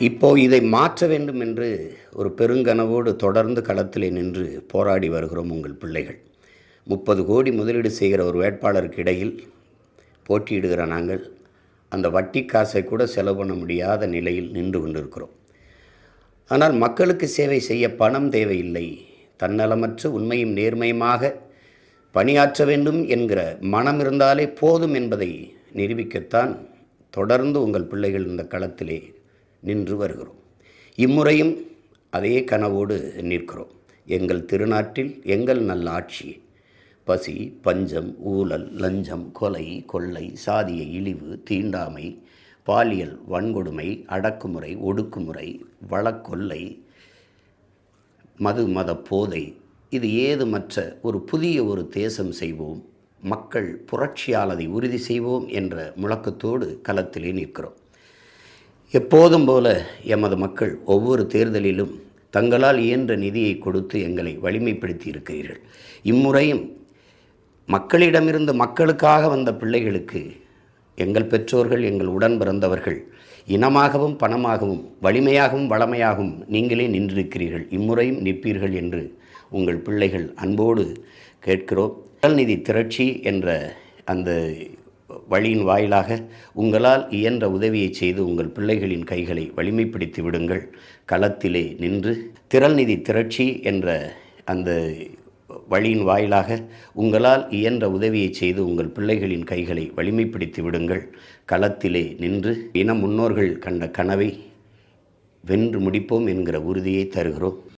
இப்போ இதை மாற்ற வேண்டும் என்று ஒரு பெருங்கனவோடு தொடர்ந்து களத்திலே நின்று போராடி வருகிறோம் உங்கள் பிள்ளைகள். 30 கோடி முதலீடு செய்கிற ஒரு வேட்பாளருக்கு இடையில் போட்டியிடுகிற நாங்கள் அந்த வட்டி காசை கூட செலவு பண்ண முடியாத நிலையில் நின்று கொண்டிருக்கிறோம். ஆனால் மக்களுக்கு சேவை செய்ய பணம் தேவையில்லை. தன்னலமற்ற உண்மையும் நேர்மையுமாக பணியாற்ற வேண்டும் என்கிற மனம் இருந்தாலே போதும் என்பதை நிரூபிக்கத்தான் தொடர்ந்து உங்கள் பிள்ளைகள் இந்த களத்திலே நின்று வருகிறோம். இம்முறையும் அதே கனவோடு நிற்கிறோம். எங்கள் திருநாட்டில் எங்கள் நல்ல ஆட்சி, பசி, பஞ்சம், ஊழல், லஞ்சம், கொலை, கொள்ளை, சாதிய இழிவு, தீண்டாமை, பாலியல் வன்கொடுமை, அடக்குமுறை, ஒடுக்குமுறை, வழக்கொல்லை, மத போதை, இது ஏதுமற்ற ஒரு புதிய ஒரு தேசம் செய்வோம், மக்கள் புரட்சியால் அதை உறுதி செய்வோம் என்ற முழக்கத்தோடு களத்திலே நிற்கிறோம். எப்போதும் போல எமது மக்கள் ஒவ்வொரு தேர்தலிலும் தங்களால் இயன்ற நிதியை கொடுத்து எங்களை வலிமைப்படுத்தி இருக்கிறீர்கள். இம்முறையும் மக்களிடமிருந்து மக்களுக்காக வந்த பிள்ளைகளுக்கு எங்கள் பெற்றோர்கள், எங்கள் உடன் பிறந்தவர்கள் இனமாகவும் பணமாகவும் வலிமையாகவும் வளமையாகவும் நீங்களே நின்றிருக்கிறீர்கள். இம்முறையும் நிற்பீர்கள் என்று உங்கள் பிள்ளைகள் அன்போடு கேட்கிறோம். மக்கள் நிதி திரட்சி என்ற அந்த வழியின் வாயிலாக உங்களால் இயன்ற உதவியை செய்து உங்கள் பிள்ளைகளின் கைகளை வலிமைப்படுத்தி விடுங்கள். களத்திலே நின்று திரள் நிதி திரட்சி என்ற அந்த வழியின் வாயிலாக உங்களால் இயன்ற உதவியை செய்து உங்கள் பிள்ளைகளின் கைகளை வலிமைப்படுத்தி விடுங்கள். களத்திலே நின்று இன முன்னோர்கள் கண்ட கனவை வென்று முடிப்போம் என்கிற உறுதியை தருகிறோம்.